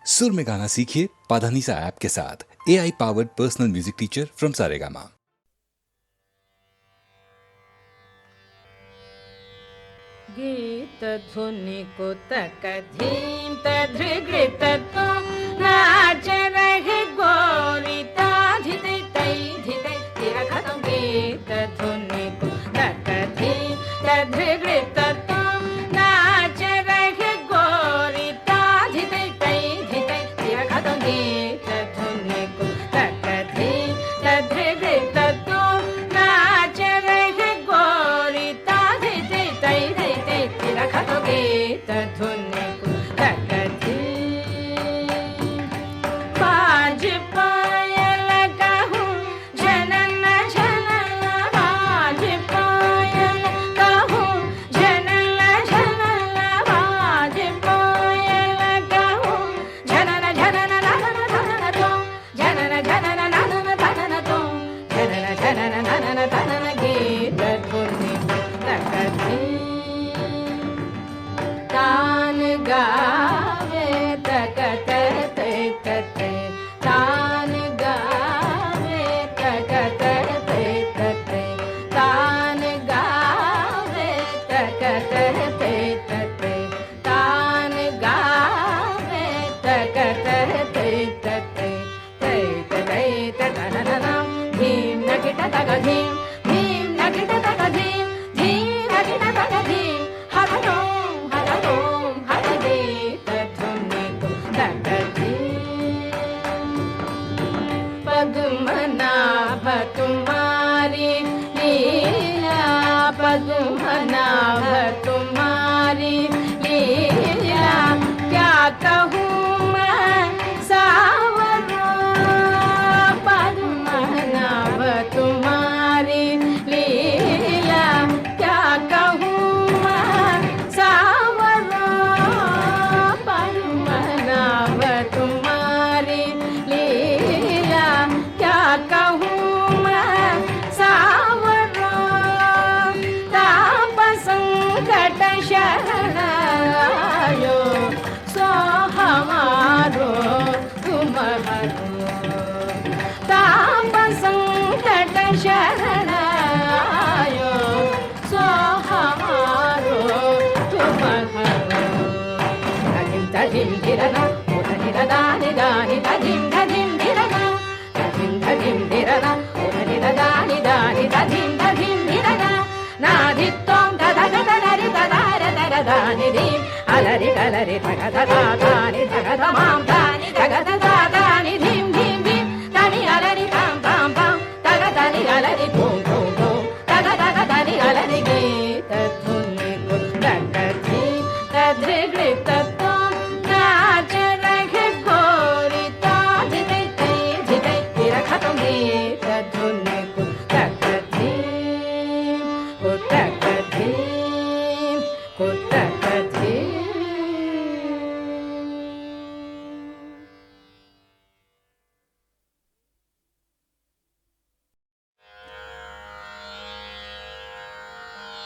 सुर में गाना सीखिए पाधानीसा ऐप के साथ। AI powered personal music teacher from Saregama. गीत ध्वनि को तकधीम तधृगृत तो नाच रहे गोरी ताधिते तैधिते तेरा खत्म। गीत ध्वनि को तकधीम तधृगृत तो नाच रहे गोरी ताधिते तैधिते तेरा खत्म। गीत ध्वनि को तकधीम तधृगृत तो नाच रहे गोरी ताधिते तैधिते तेरा खत्म। गीत ध्वनि को तकधीम बाज पायल कहूँ झनन झनन बाज पायल कहूँ झनन झनन बाज पायल कहूँ झनन झनन ननन धनन तो झनन झनन ननन धनन तो झनन झनन ननन धनन। गीत ध्वनि को तकधीम तान गावे तकत ते तते तान गावे तकत ते तते तान गावे तकत ते तते तान गावे तकत ते तते ते तते ततननम धीम नगिट तगधीम धीम नगिट तगधीम धीम नगिट तगधीम हरनो हरनो हरदे तध्वनि को तकधीम पद्मनाभ तुम्हारी लीला पद्मनाभ तुम्हारी लीला क्या कहूँ मैं सावरो पद्मनाभ तुम्हारी लीला क्या कहूँ मैं सावरो पद्मनाभ तुम्हारी लीला क्या कहूँ मैं सावरो ताप संकट शरण आयो सो हमारो तुम हरो ताप संकट शरण आयो सो हमारो तुम हरो। धीम धीम धिरना उधनि दानि दानि धीम धीम धिरना धीम धिरना उधनि दानि दानि धीम धिरना नाधित्वं दधगद नरि ददार दर दानि धीम अलरि अलरि धगद दानि धगद मां दानि धगद दानि धीम धीम धीम दानि अलरि तां तां तां दगदनि अलरि धूम धूम धूम दगद दानि अलरि। गीत ध्वनि को तकधीम तधृगृत तो नाच रहे गोरी ताधिते तैधिते तेरा खत्म। गीत ध्वनि को तकधीम को तकधीम को तकधीम।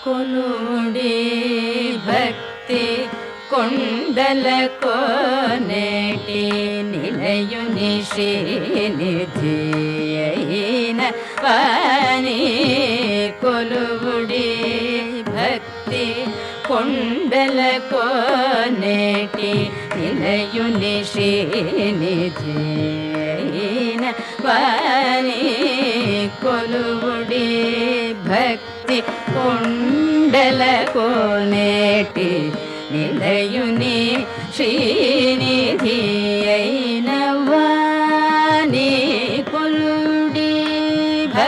కొనుడి భక్తి కొండలకు నేటి నిలయుని శ్రీనిధి అయిన వాణి కొలువుడి భక్తి కొండలకు నేటి నిలయుని శ్రీనిధి అయిన వాణి కొలువుడి భక్తి కొండలకు నేటి నిలయుని శ్రీనిధి అయిన వాణి కొలుడి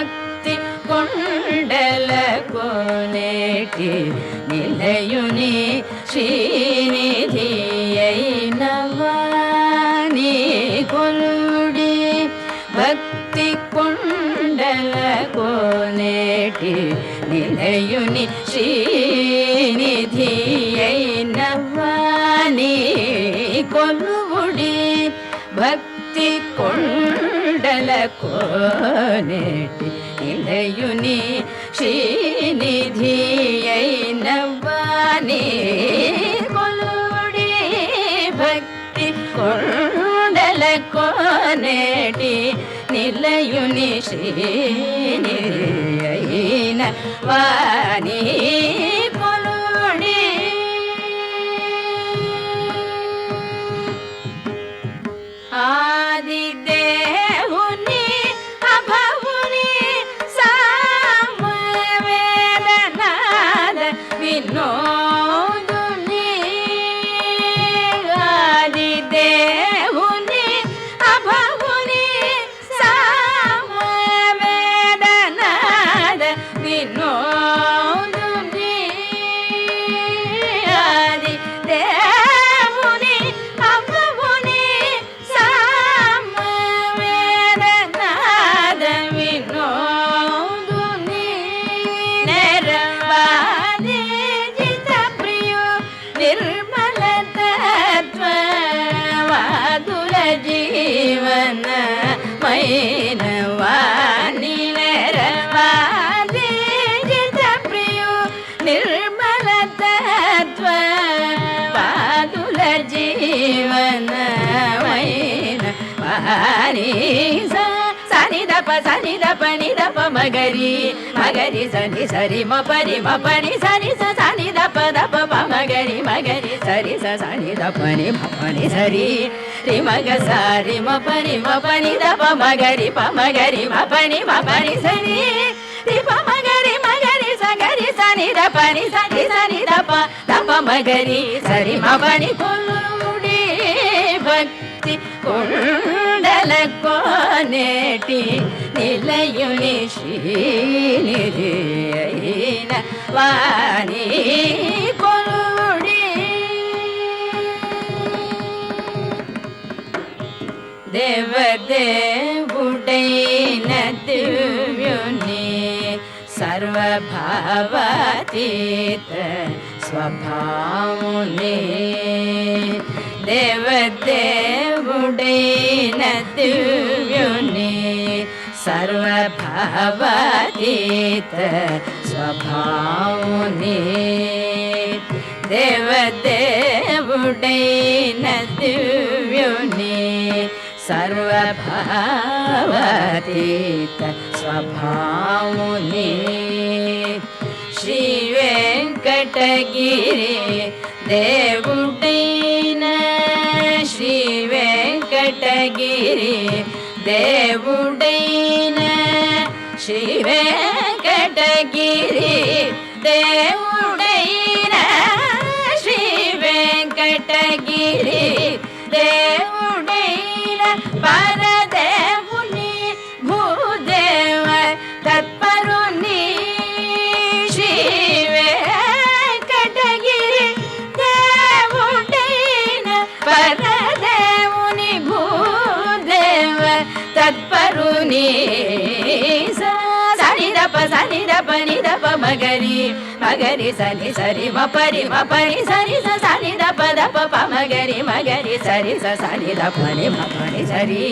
భక్తి కొండలకు నేటి నిలయుని శ్రీనిధి అయిన వాణి కొలుడి భక్తి కొండలకు నేటి నిలయుని శ్రీనిధి అయిన వాణి కొలువుడి భక్తి కొండలకు నేటి నిలయుని శ్రీనిధి అయిన వాణి కొలువుడి భక్తి కొండ కోనేటి నిలయుని శ్రీనిధియైన వాణి కొలుడి ఆది దేవుని అభవుని సామవేదనాద వినోదుని ఆది దేవుని అభవుని సామవేదనాద వినోదుని ఆది దేవుని అభవుని సామవేదనాద వినోదుని నెరవాది జిత ప్రియు నిర్మల తత్వ వాదుల జీవన మైన వాణి నెరవాది జిత ప్రియు నిర్మల తత్వ వాదుల జీవన మైన వాణి సని దప మగరి మగరి సని సరి మపరి మపని సని సని దప మగరి మగరి సరి సని దపని మపని సరి రి మగ సారి మపని మపని దప మగరి మగరి మపని మపని సరి రి మగరి మగరి సగరి సని దపని సని దప మగరి సరి మపని కొలుడి భక్తి కుండల కోనేటి నిలయుని శ్రీనిధియైన వాణి కొలుడి దేవదేవుడైన దివ్యుని సర్వభావాతీత స్వభావుని దేవదేవుడైన దివ్యుని సర్వభావాతీత స్వభావుని దేవదేవుడైన దివ్యుని సర్వభావాతీత స్వభావుని శ్రీ వెంకటగిరి దేవుడైన శ్రీ వెంకటగిరి దేవుడైన శ్రీ వెంకటగిరి దేవుడైన శ్రీ వెంకటగిరి దేవుడైన పరదేవుని భూదేవ తత్పరుని శ్రీ వెంకటగిరి దేవుడైన పరదేవుని భూదేవ తత్పరుని సని దప మగరి మగరి సని సరి మపరి మపరి సరి సని దప మగరి మగరి సరి సని దపని మపని సరి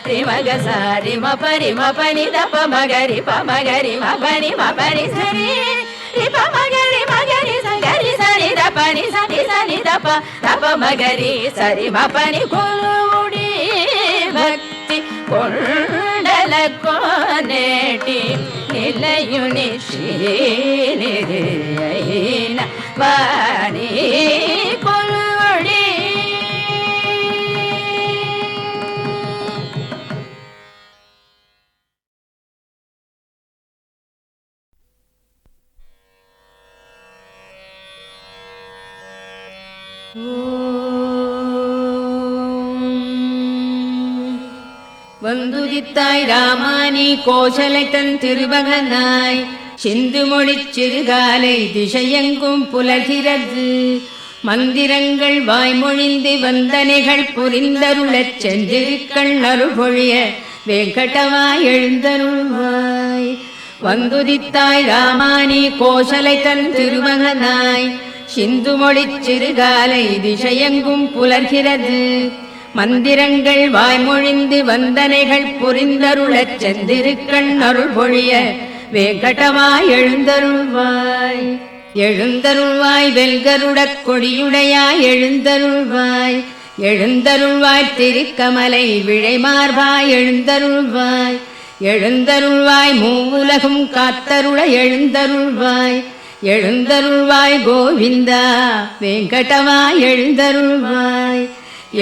రి మగ సారి మపరి మపని దప మగరి మగరి మపని మపని సరి రి మగరి మగరి సగరి సని దపని సని దప మగరి సరి మపని కొలుడి భక్తి కొండల కోనేటి నిలయుని శ్రీనిధియైన వాణి కొలుడి வந்துதித்தாய் ராமானி கோசலைத்தன் திருமகனாய் சிந்து மொழிச் சிறுகாலை திசையெங்கும் புலர்கிறது மந்திரங்கள் வாய்மொழிந்து வந்தனைகள் புரிந்தருளச் சென்றிருக்கள் அருள்பொழிய வெங்கடவாய் எழுந்தருள்வாய் வந்துதித்தாய் ராமானி கோசலைத்தன் திருமகனாய் சிந்து மொழிச் சிறுகாலை திசையெங்கும் புலர்கிறது மந்திரங்கள் வாய்மொழிந்து வந்தனைகள் புரிந்தருளச் செந்திருக்கண் அருள் பொழிய வேங்கடவாய் எழுந்தருள்வாய் எழுந்தருள்வாய் வெல்கருடக் கொடியுடையாய் எழுந்தருள்வாய் எழுந்தருள்வாய் திருக்கமலை விழைமார்பாய் எழுந்தருள்வாய் எழுந்தருள்வாய் மூவுலகும் காத்தருள எழுந்தருள்வாய் எழுந்தருள்வாய் கோவிந்தா வெங்கடவாய் எழுந்தருள்வாய்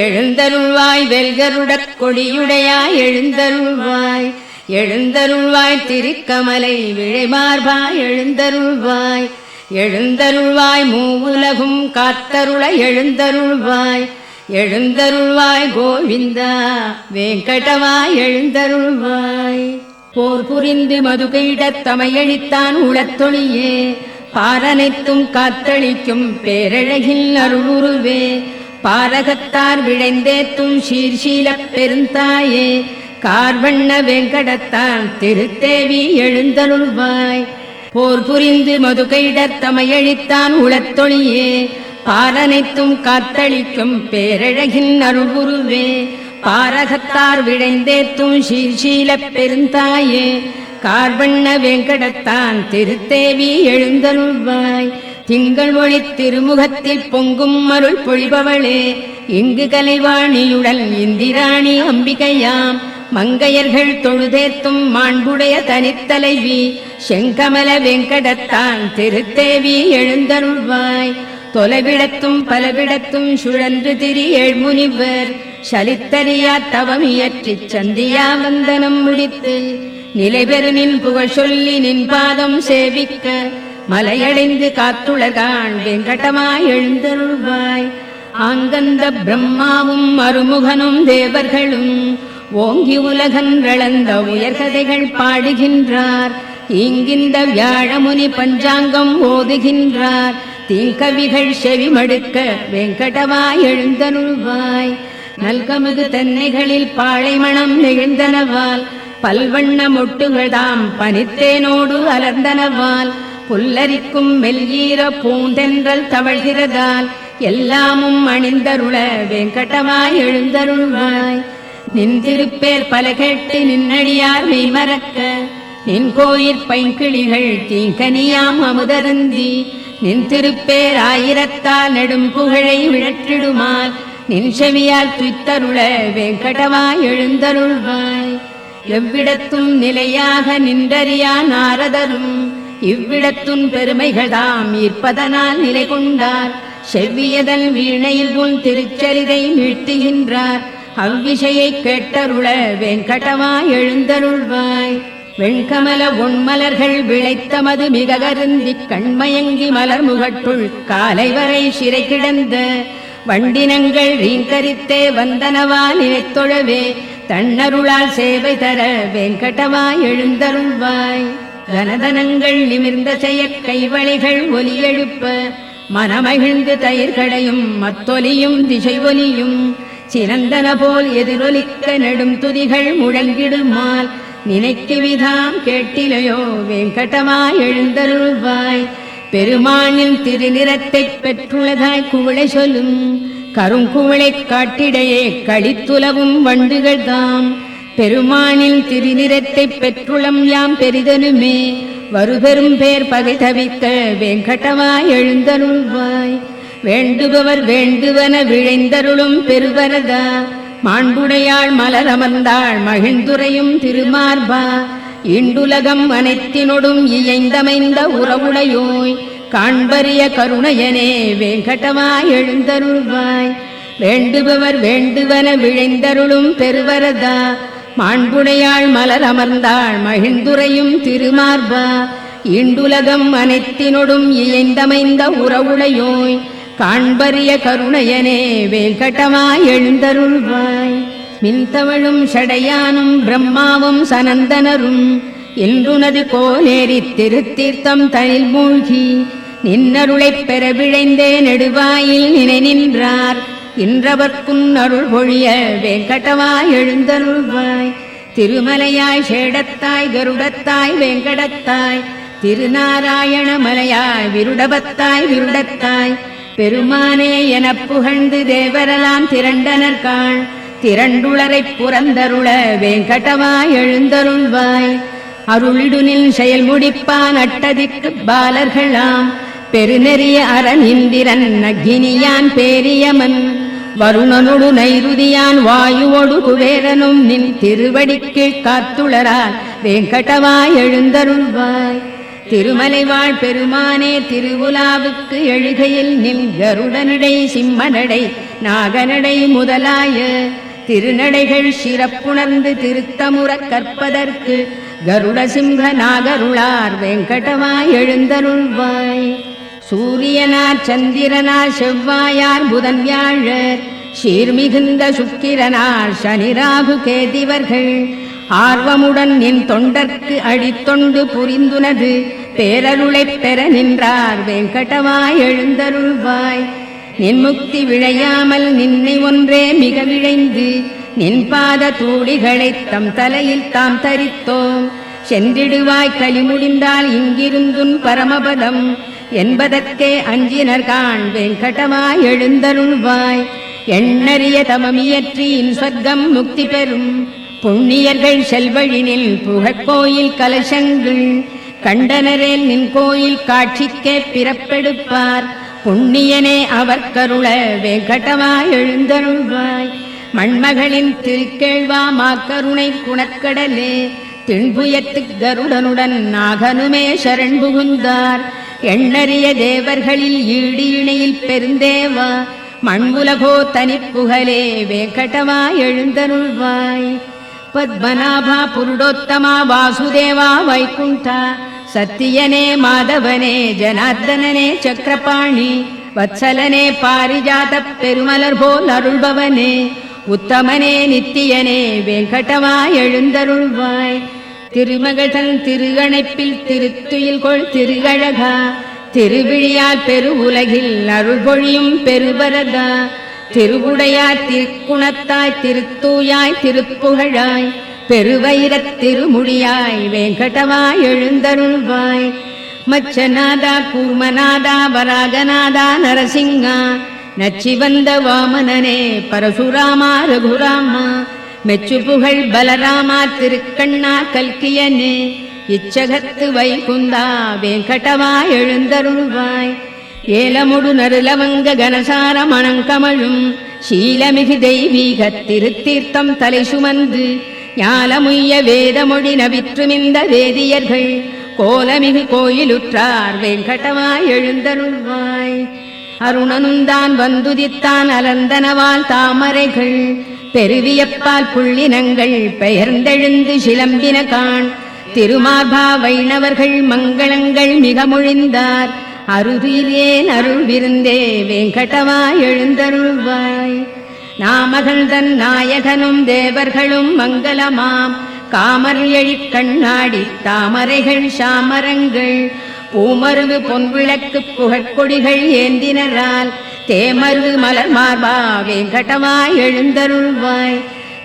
எழுந்தருள்வாய் வெல்கருடக் கொடியுடையாய் எழுந்தருள்வாய் எழுந்தருள்வாய் திருக்கமலை விழைமார்பாய் எழுந்தருள்வாய் எழுந்தருள்வாய் மூவுலகும் காத்தருள எழுந்தருள்வாய் எழுந்தருள்வாய் கோவிந்தா வெங்கடவாய் எழுந்தருள்வாய் போர் புரிந்து மதுகையிடத் தமையழித்தான் உளத்தொழியே பாரனைத்தும் காத்தளிக்கும் பேரழகில் அருளுருவே பாரகத்தார் விழைந்தேத்தும் சீர்ஷீலப் பெருந்தாயே கார்வண்ண வெங்கடத்தான் திருத்தேவி எழுந்தருள்வாய் போர் புரிந்து மதுகையிடத் தமையழித்தான் உளத்தொழியே பாரனைத்தும் காத்தளிக்கும் பேரழகின் அருள்குருவே பாரகத்தார் விழைந்தேத்தும் சீர்ஷீலப் பெருந்தாயே கார்வண்ண வெங்கடத்தான் திருத்தேவி எழுந்தருள்வாய் திங்கள் ஒளி திருமுகத்தில் பொங்கும் அருள் பொழிபவளே இங்கு கலைவாணியுடன் இந்திராணி அம்பிகையாம் மங்கையர்கள் தொழுதேத்தும் மாண்புடைய தனித்தலைவி செங்கமல வெங்கடத்தான் திருத்தேவி எழுந்தருள்வாய் தொலைவிடத்தும் பலவிடத்தும் சுழன்று திரி ஏழ்முனிவர் சலித்தறியா தவமியற்றிச் சந்தியா வந்தனம் முடித்து நிலைபெறு நின் புகழ் சொல்லி நின் பாதம் சேவிக்க மலையடைந்து காத்துலகான் வெங்கடமாய் எழுந்தருள்வாய் ஆங்கந்த பிரம்மாவும் அருமுகனும் தேவர்களும் ஓங்கி உலகன்றளந்த உயர்கதைகள் பாடுகின்றார் இங்கிந்த வியாழமுனி பஞ்சாங்கம் ஓதுகின்றார் தீங்கவிகள் செவிமடுக்க வெங்கடவாய் எழுந்தருள்வாய் நல்கமுது தென்னைகளில் பாழைமணம் நெகிழ்ந்தனவால் பல்வண்ண மொட்டுகள் தாம் பனித்தேனோடு அலர்ந்தனவால் புல்லரிக்கும் மெல்லீர பூந்தென்றல் தவழ்கிறதால் எல்லாமும் அணிந்தருள வெங்கடவாய் எழுந்தருள்வாய் நின் திருப்பேர் பல கேட்டு நின்னடியார் மெய்மறக்க நின் கோயிற் பைங்கிளிகள் தீங்கனியாம் அமுதருந்தி நின் திருப்பேர் ஆயிரத்தால் நெடும் புகழை விழற்றிடுமால் நின் செவியால் துய்த்தருள வெங்கடவாய் எழுந்தருள்வாய் எவ்விடத்தும் நிலையாக நின்றறியா நாரதரும் இவ்விடத்துன் பெருமைகள் தாம் ஈர்ப்பதனால் நிலை கொண்டார் செவ்வியதன் வீணையில் உன் திருச்சரிதை மீழ்த்துகின்றார் அவ்விஷயை கேட்டருள வெங்கடவாய் எழுந்தருள்வாய் வெண்கமல ஒன்மலர்கள் விளைத்தமது மிக கருந்தி கண்மயங்கி மலர் முகட்டுள் காலை வரை சிறை கிடந்த வண்டினங்கள் ரீங்கரித்தே வந்தனவா நினைத்தொழவே தன்னருளால் சேவை தர வெங்கடவாய் எழுந்தருள்வாய் கனதனங்கள் நிமிர்ந்த செய்ய கைவளைகள் ஒலி எழுப்ப மனமகிழ்ந்து தயிர்களையும் மத்தொலியும் திசை ஒலியும் சிறந்தன போல் எதிரொலிக்க நெடும் துதிகள் முழங்கிடுமால் நினைக்கு விதாம் கேட்டிலையோ வெங்கடவாய் எழுந்தருள்வாய் பெருமானின் திருநிறத்தைப் பெற்றுள்ளதாய் குவளை சொல்லும் கருங்குவளைக் காட்டிடையே களித்துலவும் வண்டுகள் தாம் பெருமானின் திருநிறத்தைப் பெற்றுளம் யாம் பெரிதனுமே வருபெரும் பேர் பகை தவிக்க வெங்கடவாய் எழுந்தருள்வாய் வேண்டுபவர் வேண்டுவன விழைந்தருளும் பெருவரதா மாண்புடையாள் மலர் அமர்ந்தாள் மகிழ்ந்துரையும் திருமார்பா இண்டுலகம் அனைத்தினொடும் இயைந்தமைந்த உறவுடையோய் காண்பரிய கருணையனே வெங்கடவாய் எழுந்தருள்வாய் வேண்டுபவர் வேண்டுவன விழைந்தருளும் பெருவரதா மாண்புடையாள் மலர் அமர்ந்தாள் மகிழ்ந்துரையும் திருமார்பா இண்டுலகம் அனைத்தினொடும் இயைந்தமைந்த உறவுடையோய் காண்பரிய கருணையனே வெங்கடவாய் எழுந்தருள்வாய் மின்தவழும் சடையானும் பிரம்மாவும் சனந்தனரும் இன்றுனது கோலேரி திருத்தீர்த்தம் தனில் மூழ்கி நின்னருளைப் பெற விழைந்தே நெடுவாயில் நினை நின்றார் இன்றவர்க்குன் அருள் பொழிய வெங்கடவாய் எழுந்தருள்வாய் திருமலையாய் சேடத்தாய் கருடத்தாய் வெங்கடத்தாய் திருநாராயண மலையாய் விருடபத்தாய் விருடத்தாய் பெருமானே எனப் புகழ்ந்து தேவரலாம் திரண்டனர்காள் திரண்டுளரைப் புறந்தருள வெங்கடவாய் எழுந்தருள்வாய் அருளிடுனில் செயல் முடிப்பான் அட்டதிக்கு பாலர்களாம் பெருநெறிய அரண் இந்திரன் அக்னியான் பேரியமன் வருணனொடு நைருதியான் வாயுவொடு குபேரனும் நின் திருவடிக்கீழ் காத்துளரால் வேங்கடவாய் எழுந்தருள்வாய். திருமலைவாழ் பெருமானே திருவுலாவுக்கு எழுகையில் நின் கருடனடை சிம்மனடை நாகனடை முதலாய திருநடைகள் சிறப்புணர்ந்து திருத்தமுறக் கற்பதற்கு கருட சிம்ஹ நாகருளார் வெங்கடவாய் எழுந்தருள்வாய். சூரியனார் சந்திரனார் செவ்வாயார் புதன் வியாழர் சீர்மிகுந்த சுக்கிரனார் சனிராகு கேதிவர்கள் ஆர்வமுடன் நின் தொண்டர்க்கு அடித்தொண்டு புரிந்துனது பேரருளைப் பெற நின்றார் வெங்கடவாய் எழுந்தருள்வாய். நின் முக்தி விழையாமல் நின்னை ஒன்றே மிக விழைந்து நின் பாத தூளிகளைத் தம் தலையில் தாம் தரித்தோம். சென்றிடுவாய் களி முடிந்தால் இங்கிருந்துன் பரமபதம் என்பதற்கே அஞ்சினர்கான் வெங்கடவாய் எழுந்தருள்வாய். எண்ணறிய தமமியற்றியின் சொர்க்கம் முக்தி பெறும் புண்ணியர்கள் செல்வழினில் புகழ்கோயில் கலசங்கள் கண்டனரேல் நின் கோயில் காட்சிக்கே பிறப்பெடுப்பார். புண்ணியனே அவர் கருள வெங்கடவாய் எழுந்தருள்வாய். மண்மகளின் திருக்கேழ்வா மாக்கருணை குணக்கடலே திண்புயத்து கருடனுடன் நாகனுமே சரண் புகுந்தார். எண்ணறிய தேவர்களில் ஈடு இணையில் பெருந்தேவா மண்புலகோ தனிப்புகழே வெங்கடவாய் எழுந்தருள்வாய். பத்மநாபா புருடோத்தமா வாசுதேவா வைகுண்டா சத்தியனே மாதவனே ஜனார்தனனே சக்கரபாணி வத்சலனே பாரிஜாத பெருமலர் போல் அருள்பவனே உத்தமனே நித்தியனே வெங்கடவாய் எழுந்தருள்வாய். திருமகள்தன் திருகணைப்பில் திருத்துயில் கொள் திருகழகா திருவிழியால் பெரு உலகில் அருள் பொழியும் பெருபரதா திருவுடையாய் திருக்குணத்தாய் திருத்தூயாய் திருப்புகழாய் பெருவைரத் திருமுடியாய் வெங்கடவாய் எழுந்தருள்வாய். மச்சநாதா கூர்மநாதா வராகநாதா நரசிங்கா நச்சிவந்த வாமனனே பரசுராமா ரகுராமா மெச்சு புகழ் பலராமா திருக்கண்ணா கல்கியனே இச்சகத்து வைகுந்தா வெங்கடவாய் எழுந்தருள்வாய். ஏலமுடு நருலவங்க கனசார மணங்கமழும் சீலமிகு தெய்வீக திருத்தீர்த்தம் தலை சுமந்து ஞாலமுய்ய வேதமொழி நவிற்றுமிந்த வேதியர்கள் கோலமிகு கோயிலுற்றார் வெங்கடவாய் எழுந்தருள்வாய். அருணனுந்தான் வந்துதித்தான் அலந்தனவால் தாமரைகள் பெருவியப்பால் புள்ளினங்கள் பெயர்ந்தெழுந்து சிலம்பின காண் திருமார்பா வைணவர்கள் மங்களங்கள் மிக மொழிந்தார். அருதிலேன் அருள் விருந்தே வெங்கடவாய் எழுந்தருள்வாய். நாமகள்தன் நாயகனும் தேவர்களும் மங்களமாம் காமர் எழிற் கண்ணாடி தாமரைகள் சாமரங்கள் பூமருவு பொன்விளக்கு புகழ்கொடிகள் ஏந்தினரால் தேமருவு மலர் மார்பா வெங்கடவாய் எழுந்தருள்வாய்.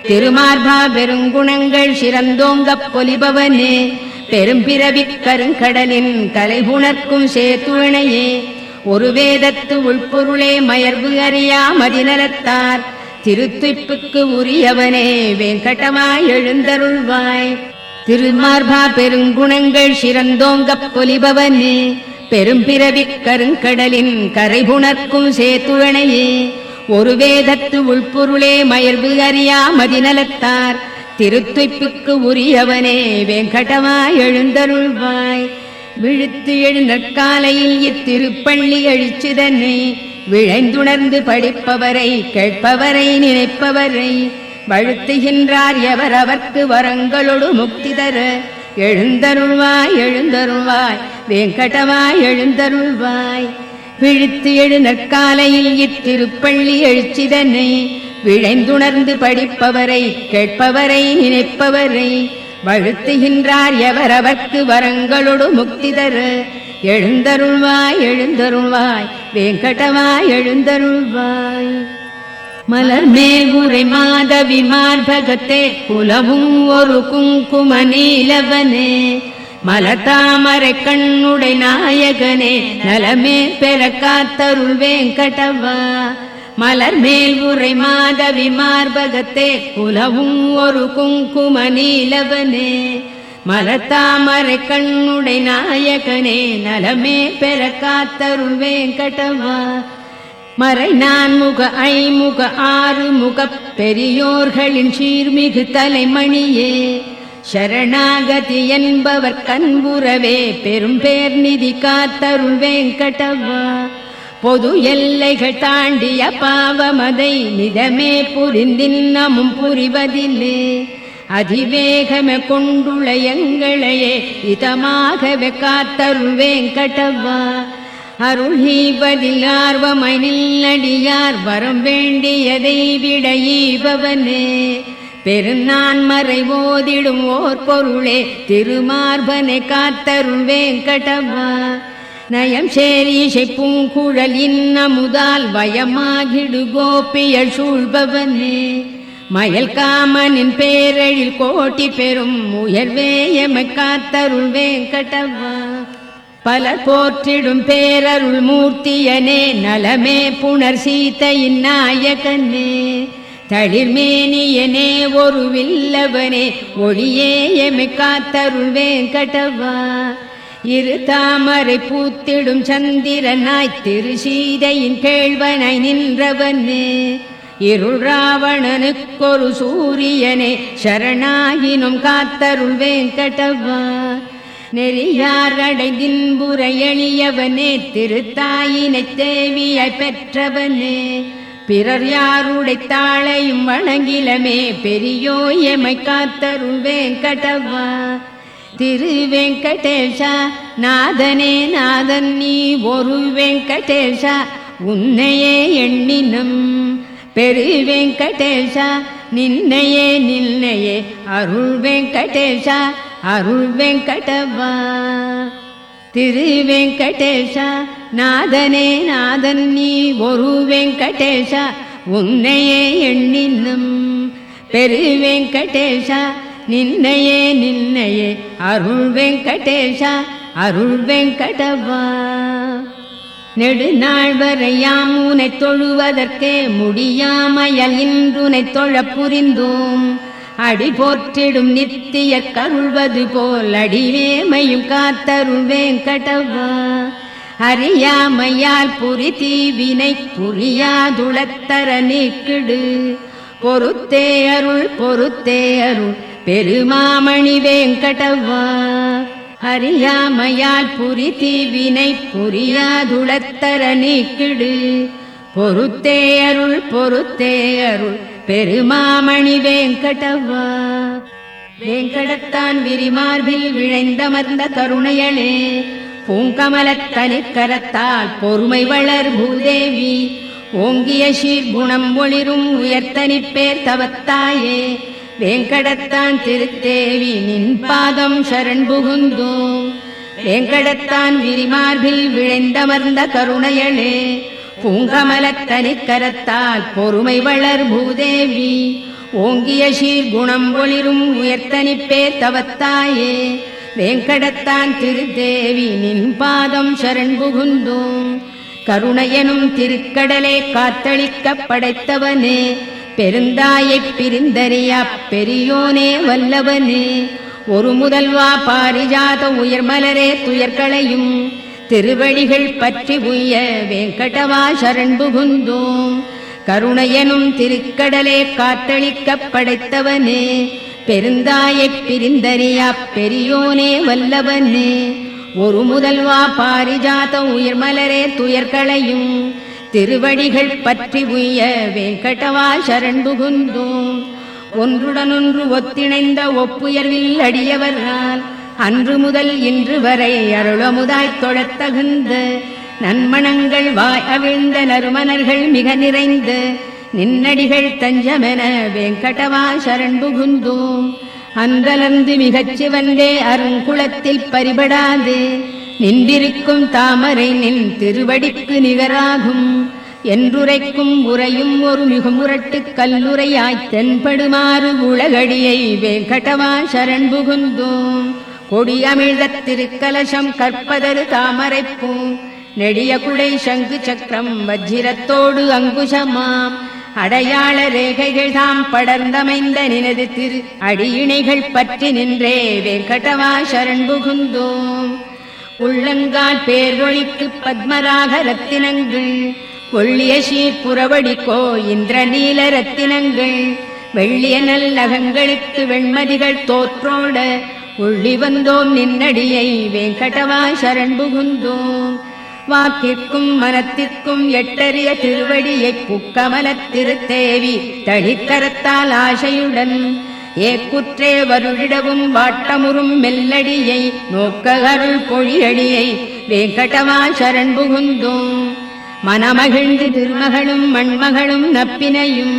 திருமார்பா பெருங்குணங்கள் சிறந்தோங்கப் பொலிபவனே பெரும்பிறவிக் கருங்கடலின் கலைபுணர்க்கும் சேத்துணையே ஒரு வேதத்து உள்பொருளே மயர்வு அறியா மதிநலத்தார் திருத்துய்ப்புக்கு உரியவனே வெங்கடவாய் எழுந்தருள்வாய். திருமார்பா பெருங்குணங்கள் சிறந்தோங்கப் பொலிபவனே பெரும்பிறவிக் கருங்கடலின் கரைபுணர்க்கும் சேத்துணையே ஒரு வேதத்து உள்பொருளே மயர்வு அறியா மதிநலத்தார் திருத்துய்ப்புக்கு உரியவனே வெங்கடவாய் எழுந்தருள்வாய். விழுத்து எழுநற்காலையில் இத்திருப்பள்ளி எழுச்சிதனை விழைந்துணர்ந்து படிப்பவரை கேட்பவரை நினைப்பவரை வழுத்துகின்றார் எவர் அவர்க்கு வரங்களொடு முக்தி தர எழுந்தருள்வாய் எழுந்தருள்வாய் வெங்கடவாய் எழுந்தருள்வாய். விழித்து எழு நற்காலையில் இத்திருப்பள்ளி எழுச்சிதனை விழைந்துணர்ந்து படிப்பவரை கேட்பவரை நினைப்பவரை வழுத்துகின்றார் எவர் அவர்க்கு வரங்களொடு முக்தி தர எழுந்தருள்வாய் எழுந்தருள்வாய் வெங்கடவாய் எழுந்தருள்வாய். மலர் மேல் உரை மாதவி மார்பகத்தே குலவும் ஒரு குங்கும நீலவனே மலதாமரை கண்ணுடை நாயகனே நலமே பெற காத்தருள் வெங்கடவா. மலர் மேல் உரை மாதவி மார்பகத்தே குலவும் ஒரு குங்கும நீலவனே மலதாமரை கண்ணுடை நாயகனே நலமே பெற காத்தருள் வெங்கடவா. மறை நான்முக ஐமுக ஆறுமுகப் பெரியோர்களின் சீர்மிகு தலைமணியே சரணாகதி என்பவர் கண்புறவே பெரும் பேர் நிதி காத்தருள் வெங்கடவா. பொது எல்லைகள் தாண்டிய பாவமதை நிதமே புரிந்தின்னமும் புரிவதில்லே. அதிவேகமே கொண்டுள்ள எங்களையே இதமாகவே காத்தருள் வெங்கடவா. அருள் ஈவதில் ஆர்வமாய் நில்லடியார் வரம் வேண்டியதை விட ஈபவனே. பெருநான் மறை ஓதிடும் ஓர் பொருளே திருமார்பனை காத்தருள் வெங்கடவா. நயம் சேரிசை பூங்குழல் இன்னமுதால் வயமாகிடு கோபியல் சூழ்பவனே. மயல் காமனின் பேரழில் கோட்டி பெறும் உயர்வே எமை காத்தருள் வெங்கடவா. பலர் போற்றிடும் பேரருள் மூர்த்தியனே நலமே புனர் சீதையின் நாயகனே. தளிர்மேனியனே ஒரு வில்லவனே ஒளியே எமை காத்தருள் வெங்கடவா. இரு தாமரை பூத்திடும் சந்திரனாய் திரு சீதையின் கேள்வனாய் நின்றவனே. இருள் ராவணனுக்கொரு சூரியனே சரணாகினும் காத்தருள் வெங்கடவா. நெறியார் அடைதின்புற எளியவனே திருத்தாயினை தேவியாய் பெற்றவனே. பிறர் யாருடை தாளையும் வணங்கிலமே பெரியோ எமை காத்தருள் வெங்கடவா. திரு வெங்கடேஷா நாதனே நாதன் நீ ஒரு வெங்கடேஷா உன்னையே எண்ணினம். பெரு வெங்கடேஷா நின்னையே நின்னையே அருள் வெங்கடேஷா அருள் வெங்கடவா. திரு வெங்கடேஷா நாதனே நாதன் நீ ஒரு வெங்கடேஷா உன்னையே எண்ணினும். பெரு வெங்கடேஷா நின்னையே நின்னையே அருள் வெங்கடேஷா அருள் வெங்கடவா. நெடுநாள் வரையாம் உனை தொழுவதற்கே முடியாமையல் இன்றுனை தொழ புரிந்தோம். அடி போற்றிடும் நித்திய கருள்வது போல் அடிவேமையும் காத்தருள் வெங்கடவா. அறியாமையால் புரி தீவினை புரியாதுளத்தர நீக்கிடு. பொறுத்தே அருள் பெருமாமணி வெங்கடவா. அறியாமையால் புரி தீவினை புரியாதுளத்தர நீக்கிடு. பொறுத்தே அருள் பெருமாமணி வெங்கடவா. வேங்கடத்தான் விரிமார்பில் விழைந்தமர்ந்த கருணையளே. பூங்கமலத்தனிக்கரத்தால் பொறுமை வளர் பூதேவி. ஓங்கிய சீர்குணம் ஒளிரும் உயர்த்தனிப்பேர் தவத்தாயே. வேங்கடத்தான் திருத்தேவி நின் பாதம் சரண் புகுந்தோம். வேங்கடத்தான் விரிமார்பில் விழைந்தமர்ந்த கருணையளே. பூங்கமலத்தனிக்கரத்தால் பொறுமை வளர் பூதேவி. ஓங்கிய சீர்குணம் ஒளிரும் உயர்த்தனிப்பேர் தவத்தாயே. வேங்கடத்தான் திருத்தேவி நின் பாதம் சரண் புகுந்தோம். கருணையனும் திருக்கடலே காத்தளிக்க படைத்தவனே. பெருந்தாயைப் பிரிந்தறியா பெரியோனே வல்லவனே. ஒரு முதல்வா பாரிஜாத உயர்மலரே துயர்களையும் திருவடிகள் பற்றி உய்ய வெங்கடவா சரண் புகுந்தோம். கருணையனும் திருக்கடலே காத்தளிக்க படைத்தவனே. பெருந்தாயைப் பிரிந்தறியா பெரியோனே வல்லவனே. ஒரு முதல்வா பாரிஜாத உயர்மலரே துயர்களையும் திருவடிகள் பற்றி உய்ய வெங்கடவா சரண் புகுந்தோம். ஒன்றுடனொன்று ஒத்திணைந்த ஒப்புயர்வில் அடியவரால் அன்று முதல் இன்று வரை அருளமுதாய்த் தொழத்தகுந்த நன்மணங்கள் வாய் அவிழ்ந்த நறுமணர்கள் மிக நிறைந்த நின்னடிகள் தஞ்சமென வெங்கடவா சரண் புகுந்தோம். அன்றலர்ந்து மிகச் சிவந்தே அருங்குளத்தில் பரிபடாது நின்றிருக்கும் தாமரை நின் திருவடிக்கு நிகராகும். என்றுரைக்கும் உரையும் ஒரு மிகுமுரட்டு கல்லுரையாய்த் தென்படுமாறு உலகடியை வெங்கடவா சரண் புகுந்தோம். கொடியமிழ்த திருக்கலசம் கற்பதரு தாமரைப்பூ. நெடிய குடை சங்கு சக்கரம் வஜ்ரத்தோடு அங்குசமாம். அடையாள ரேகைகள் தாம் படர்ந்தமைந்த நினது திரு அடியிணைகள் பற்றி நின்றே வெங்கடவா சரண் புகுந்தோம். உள்ளங்கால் பேரொழிக்கு பத்மராக ரத்தினங்கள் ஒள்ளிய சீர்புறவடிக்கோ இந்திர நீல ரத்தினங்கள் வெள்ளிய நல்லகங்களுக்கு வெண்மதிகள் தோற்றோட உள்ளி வந்தோம் நின்னடியை வேங்கடவா சரண் புகுந்தோம். வாக்கிற்கும் மனத்திற்கும் எட்டறிய திருவடியை புக்கமலத் திருத்தேவி தளிக்கரத்தால் ஆசையுடன் ஏக்குற்றே வருழிடவும் வாட்டமுறும் மெல்லடியை நோக்க அருள் பொழியடியை வேங்கடவா சரண் புகுந்தோம். மனமகிழ்ந்து திருமகளும் மண்மகளும் நப்பினையும்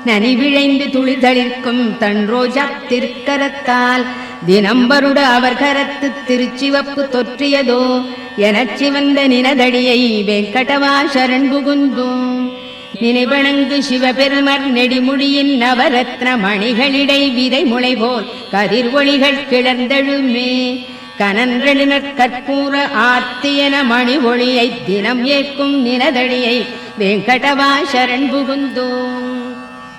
நனிவிழைந்து துளிதளிர்க்கும் தன் ரோஜா திருக்கரத்தால் தினம்பருட அவர் கரத்து திருச்சிவப்பு தொற்றியதோ எனச் சிவந்த நினதடியை வேங்கடவா சரண் புகுந்தோம். நினைவணங்கு சிவபெருமர் நெடிமுடியின் நவரத்ன மணிகளிடை விதை முளை போல் கதிர் ஒளிகள் கிளர்ந்தெழுமே கனன்றெழுநற் கற்பூர ஆர்த்தியன மணி ஒளியை தினம் ஏற்கும் நினதடியை வேங்கடவா சரண் புகுந்தோம்.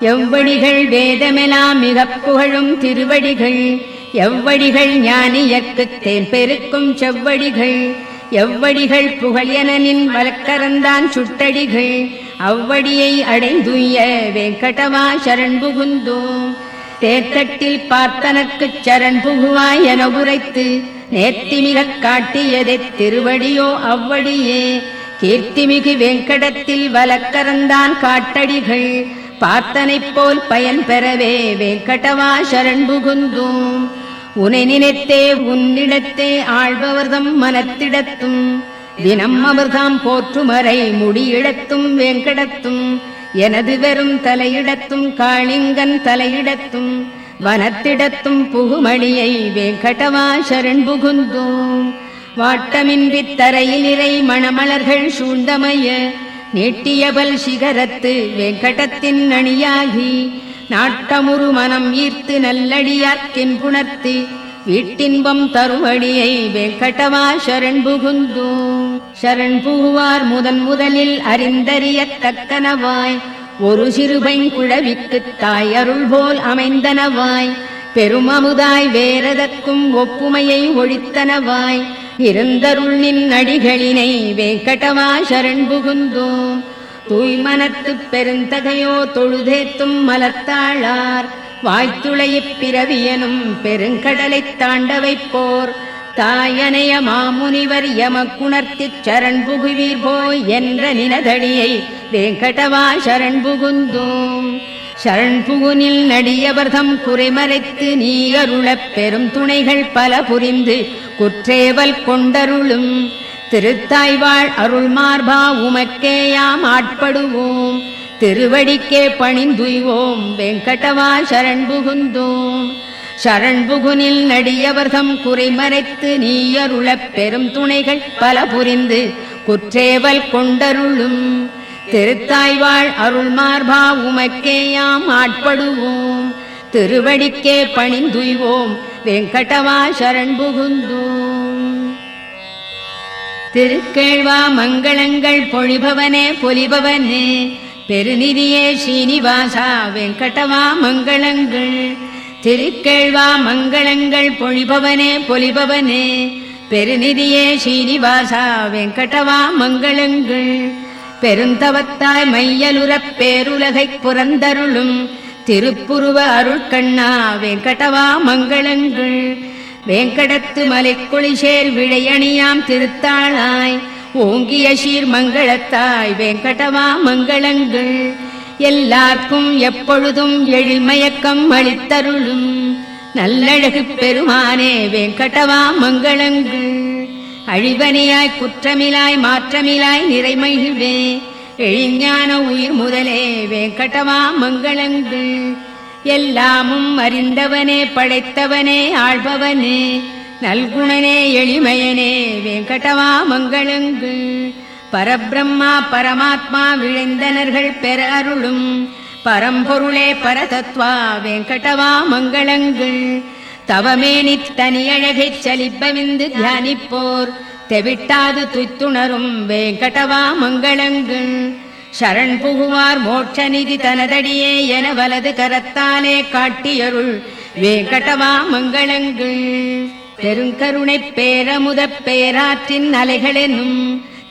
எவ்வடிகள் வேதமெலாம் மிகப் புகழும் திருவடிகள் எவ்வடிகள் ஞானியர்க்குத் தேன் பெருக்கும் செவ்வடிகள் எவ்வடிகள் புகழெனின் வழக்கரந்தான் சுட்டடிகள் அவ்வடியை அடைந்துய வேங்கடவா சரண் புகுந்தோம். தேர்தட்டில் பார்த்தனர்க்குச் சரண் புகுவாய் என உரைத்து நேர்த்திமிகக் காட்டியதை திருவடியோ அவ்வடியே கீர்த்திமிகு வேங்கடத்தில் வழக்கரந்தான் காட்டடிகள் பார்த்தனைப் போல் பயன் பெறவே வேங்கடவா சரண் புகுந்தோம். உனை நினைத்தே உன்னிடத்தே ஆழ்பவர்தம் மனத்திடத்தும் தினம் அமர்தாம் போற்றுமறை முடியிடத்தும் வேங்கடத்தும் எனது வெறும் தலையிடத்தும் காளிங்கன் தலையிடத்தும் வனத்திடத்தும் புகுமணியை வேங்கடவா சரண் புகுந்தோம். வாட்டமின்றித் தரையில் இறை மணமலர்கள் சூழ்ந்தமைய நீட்டியபல் சிகரத்து வேங்கடத்தின் அணியாகி நாட்டமுறு மனம் ஈர்த்து நல்லடியார்க்கின் புணர்த்து வீட்டின்பம் தருவடியை வேங்கடவா சரண் புகுந்தோம். சரண் புகுவார் முதலில் அறிந்தறியத் தக்கனவாய் ஒரு சிறுபைங் குழவிக்குத் தாய் அருள் போல் அமைந்தனவாய் பெருமமுதாய் வேறதற்கும் ஒப்புமையை ஒழித்தனவாய் இருந்தருள் நின் அடிகளினை வேங்கடவா சரண் புகுந்தோம். தூய்மனத்துப் பெருந்தகையோ தொழுதேத்தும் மலர்த்தாளார் வாய்த்துளையிப் பிறவியனும் பெருங்கடலைத் தாண்ட வைப்போர் தாயனைய மாமுனிவர் எமக்குணர்த்திச் சரண் புகுவீர் போய் என்ற நினதடியை வேங்கடவா சரண் புகுந்தோம். சரண் புகுனில் நடியவர்தம் குறைமறைத்து நீ அருளப் பெரும் துணைகள் பல புரிந்து குற்றேவல் கொண்டருளும் திருத்தாய்வாழ் அருள் மார்பா உமக்கேயாம் ஆட்படுவோம் திருவடிக்கே பணிந்துய்வோம் வேங்கடவா சரண் புகுந்தோம். சரண் புகுனில் நடியவர்தம் குறைமறைத்து நீ அருளப் பெரும் துணைகள் பல புரிந்து குற்றேவல் கொண்டருளும் திருத்தாய்வாழ் அருள் மார்பா உமக்கேயாம் ஆட்படுவோம் திருவடிக்கே பணிந்துய்வோம் வேங்கடவா சரண் புகுந்தோம். திருக்கேழ்வா மங்களங்கள் பொழிபவனே பொலிபவனே பெருநிதியே ஸ்ரீனிவாசா வேங்கடவா மங்களங்கள் திருக்கேழ்வா மங்களங்கள் பொழிபவனே பொலிபவனே பெருநிதியே ஸ்ரீனிவாசா வேங்கடவா மங்களங்கள் பெருந்தவத்தாய் மையலுறப் பேருலகைப் புறந்தருளும் திருப்புருவ அருட்கண்ணா வேங்கடவா மங்களங்கள் வேங்கடத்து மலைக்குளிசேர் விழையணியாம் திருத்தாளாய் ஓங்கிய சீர் மங்களத்தாய் வேங்கடவா மங்களங்கள் எல்லார்க்கும் எப்பொழுதும் எழில்மயக்கம் அளித்தருளும் நல்லழகு பெருமானே வேங்கடவா மங்களங்கள் அழிவனியாய் குற்றமிலாய் மாற்றமிலாய் நிறைமகிழ்வே எழிஞான உயிர் முதலே வேங்கடவா மங்களங்கள் எல்லாமும் அறிந்தவனே படைத்தவனே ஆள்பவனே நல்குணனே எளிமையனே வேங்கடவா மங்களங்கள் பரபிரம்மா பரமாத்மா விழைந்தனர்கள் பெற அருளும் பரம்பொருளே பரதத்வா வேங்கடவா மங்களங்கள் தவமேனி தனியழகைச் சலிப்பவிந்து தியானிப்போர் தெவிட்டாது துய்த்துணரும் வேங்கடவா மங்களங்கள் சரண் புகுவார் மோட்சநிதி தனதடியே என வலது கரத்தாலே காட்டியருள் வேங்கடவா மங்களங்கள் பெருங்கருணை பேரமுதப் பேராற்றின் அலைகளெனும்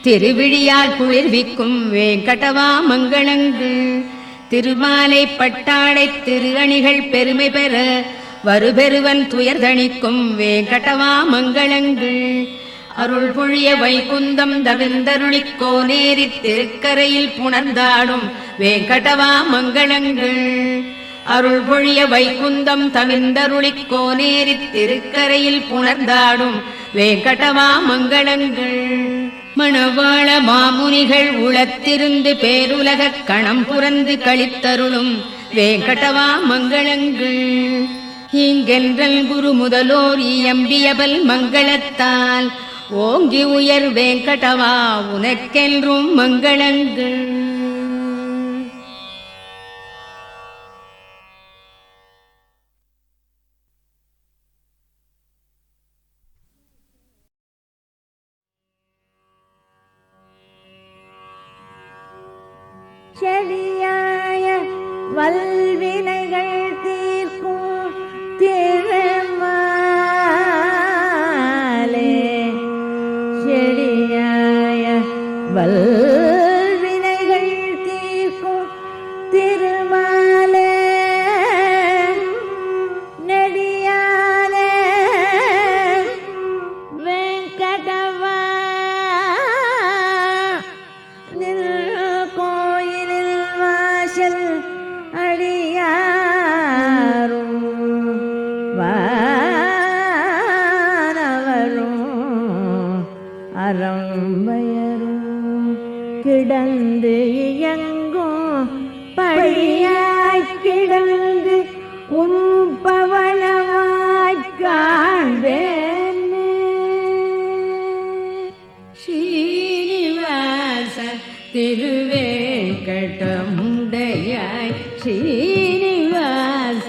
திருவிழியால் குளிர்விக்கும் வேங்கடவா மங்களங்கள். திருமாலை பட்டாடை திரு அணிகள் பெருமை பெற வருபெருவன் துயர்தணிக்கும் வேங்கடவா மங்களங்கள். அருள் பொழிய வைகுந்தம் தவிர்ந்தருளிக் கோனேரித் திருக்கரையில் புணர்ந்தாடும் வேங்கடவா மங்களங்கள். அருள் பொழிய வைகுந்தம் தவிர்ந்தருளிக் கோனேரித் திருக்கரையில் புணர்ந்தாடும் வேங்கடவா மங்களங்கள். மணவாள மாமுனிகள் உளத்திருந்து பேருலகக் கணம் புரந்து கழித்தருளும் வேங்கடவா மங்களங்கள். இங்கென்றல் குரு முதலோர் இயம்பியபல் மங்களத்தால் ஓங்கி உயர் வேங்கடவா உனக்கென்றும் மங்களங்கள். செழியாய வல்வினைகள் தீர்க்கும் திருமாலே, செழியாய வல்வினைகள் தீர்க்கும் திருமாலே, நெடியாலே வெங்கடவா அடியாரும் வானவரும் அறம்பயரும் கிடந்து இயங்கும் படியாய்க் கிடந்து உம்பவளவாய்க் காண்பேன். ஸ்ரீனிவாச திருவேங்கடமுடையாய், ஸ்ரீனிவாச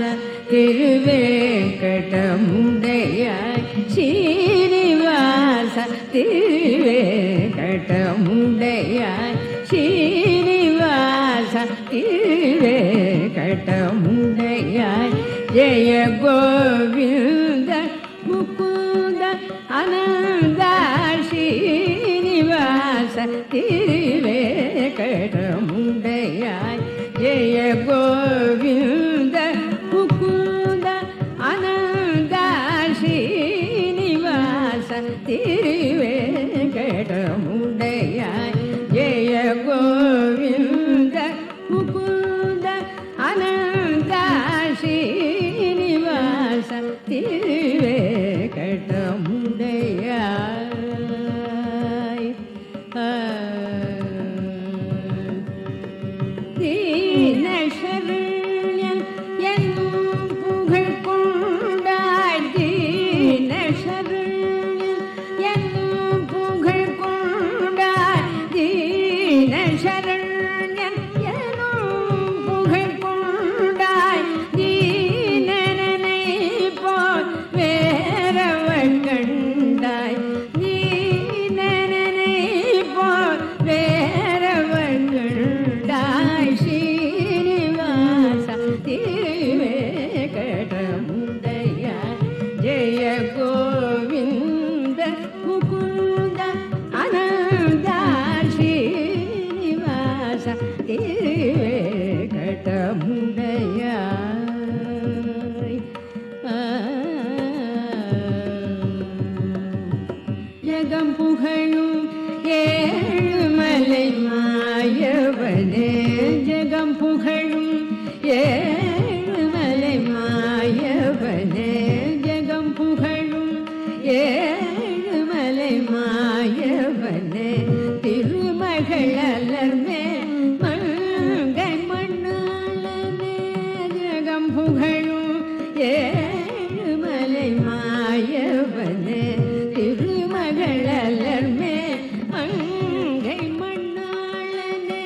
திருவேங்கடமுடையாய், ஸ்ரீனிவாச திருவேங்கடமுடையாய், ஸ்ரீனிவாச திருவேங்கடமுடையாய். ஜெய கோவிந்த முகுந்த அனந்த ஸ்ரீனிவாச திருவேங்கடமுடையாய். ஜெய கோவிந்த முகுந்த அனந்த ஸ்ரீனிவாச திருவேங்கடமுடையாய். ஜெய கோவிந்த முகுந்த அனந்த ஸ்ரீனிவாச திருவேங்கடமுடையாய். தீனசரண்யன் என்னும் புகழ் கொண்டாய், தீனசரண்யன் என்னும் புகழ் கொண்டாய், தீனசரண்யன் என்னும் புகழ் கொண்டாய். தீனனை போல் வேறவன் கண்டாய், தீனனை போல் வேறவன் கண்டாய். ஸ்ரீனிவாச திருவேங்கடமுடையாய். ஜெய கோவிந்த முகுந்த அனந்த ஸ்ரீனிவாச திருவேங்கடமுடையாய். ஜகம் புகழும் ஏழுமலை மாயவனே, ஜகம் புகழும் ஏழுமலை மாயவனே, ஜகம் புகழும் ஏழுமலை மாயவனே. திருமகள் அலர்மே மங்கை மண்ணாளனே, ஜகம் புகழும் ஏழுமலை மாயவனே. திருமகள் அலர்மே மங்கை மண்ணாளனே.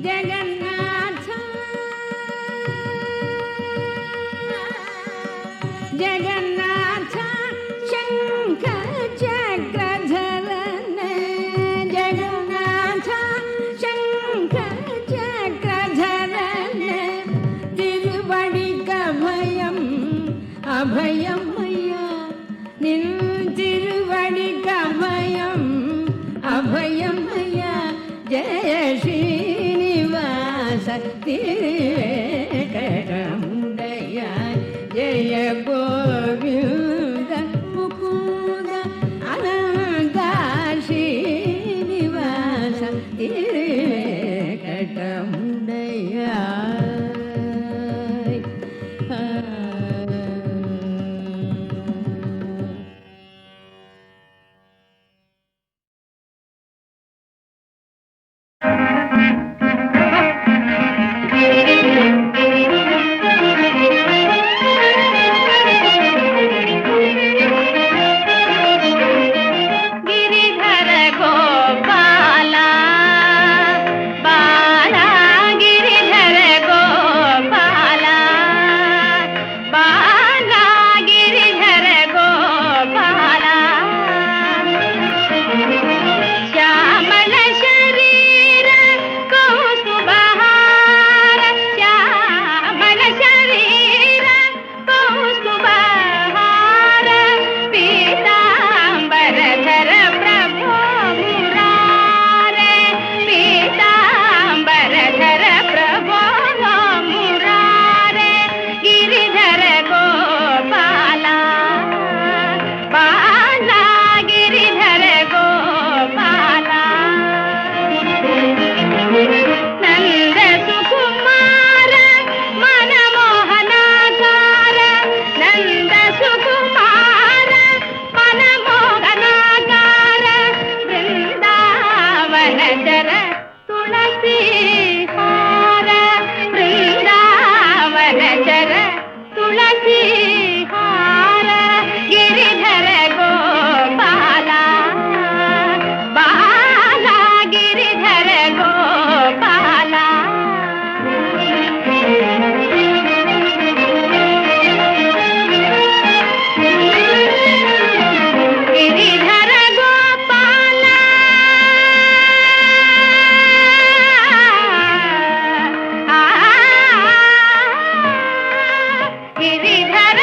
ஜெகநாதா ஜெகநாதா சங்கர சக்கரதரனே, ஜெகநாதா சங்கர சக்கரதரனே. திருவடிக்க அபயம் அபயம் ஐயா, நின் திருவடிக்க அபயம் அபயம் ஐயா. திருவேங்கடமுடையாய் ஜெய கோவிந்த முகுந்த அனந்த ஸ்ரீனிவாச திருவேங்கடமுடையாய். गिरिधर गोपाला बाला गिरिधर गोपाला बाला गिरिधर गोपाला श्यामल शरीर कौस्तुभहार श्यामल शरीर कौस्तुभहार पीताम्बरधर प्रभो मुरारे पीताम्बरधर प्रभो मुरारे गिरिधर गोपाला बाला गिरिधर गोपाला नंद सुकुमार मनमोहनाकार नंद सुकुमार मनमोहनाकार वृंदावन चर तुलसी हार वृंदावन चर तुलसी हार गिरिधर गोपाला बाला गिरिधर गोपाला गिरिधर गोपाला गिरिधर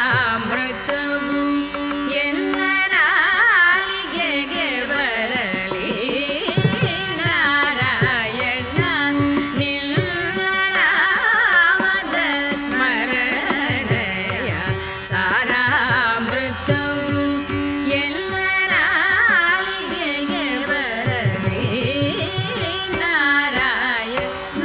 ಸಾರಾಮೃತವು ಎಲ್ಲ ನಾಲಿಗೆಗೆ ಬರಲಿ ನಾರಾಯಣ ನಿನ್ನ ನಾಮದ ಸ್ಮರಣೆಯ ಸಾರಾಮೃತವು ಎಲ್ಲ ನಾಲಿಗೆಗೆ ಬರಲಿ ನಾರಾಯಣ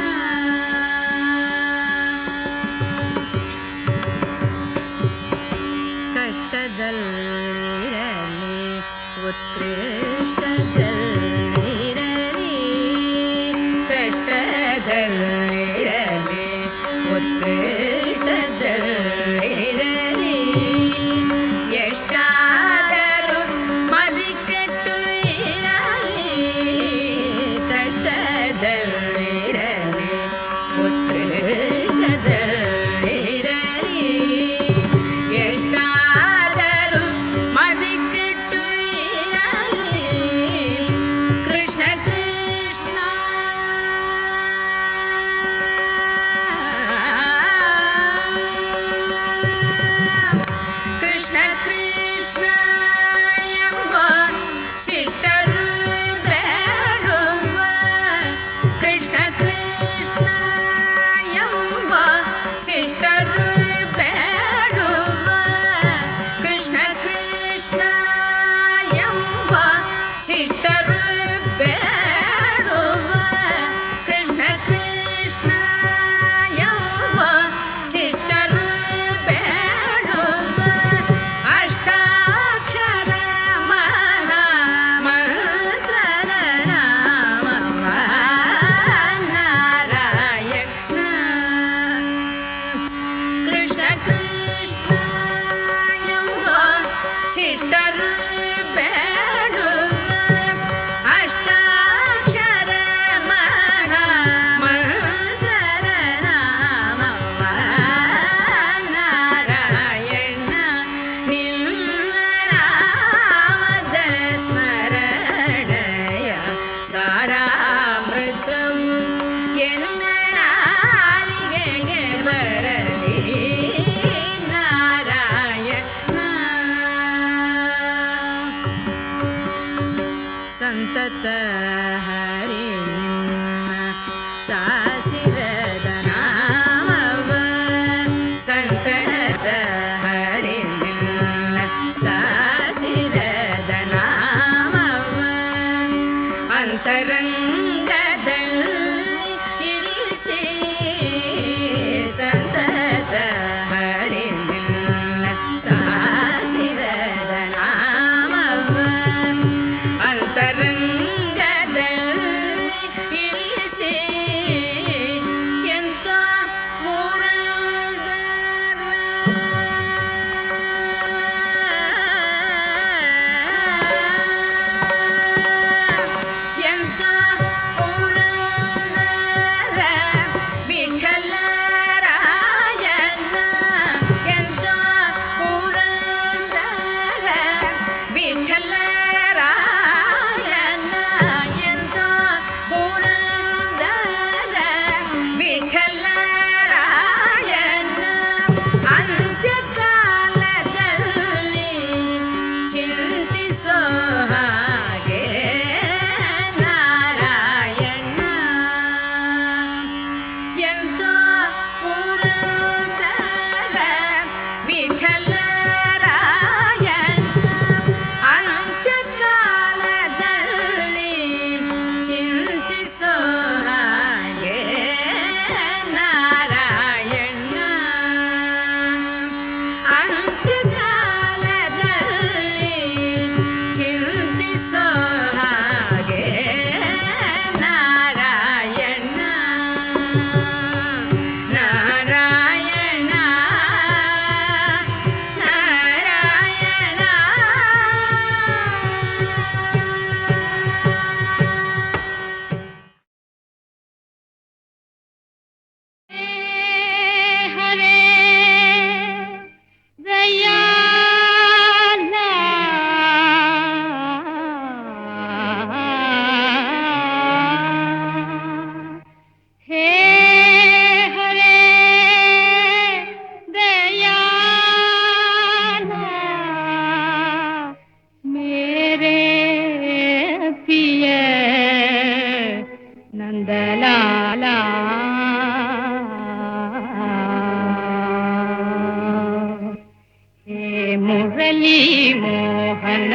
मुरली मोहन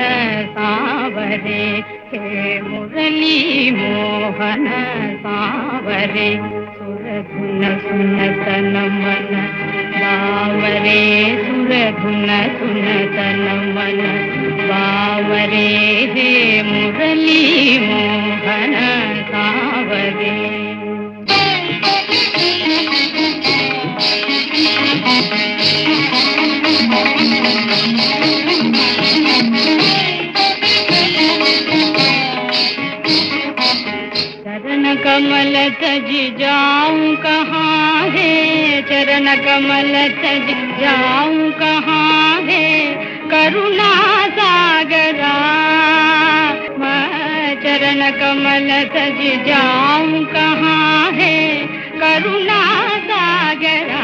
सांवरे, हे मुरली मोहन सांवरे, सुरधुन सुन तन मन बावरे, सुरधुन सुन तन मन बावरे, हे मुरली मोहन सांवरे। चरण कमल तज जाऊं कहाँ है, चरण कमल तज जाऊं कहाँ है, करुणा सागरा। मैं चरण कमल तज जाऊं कहाँ है, करुणा सागरा।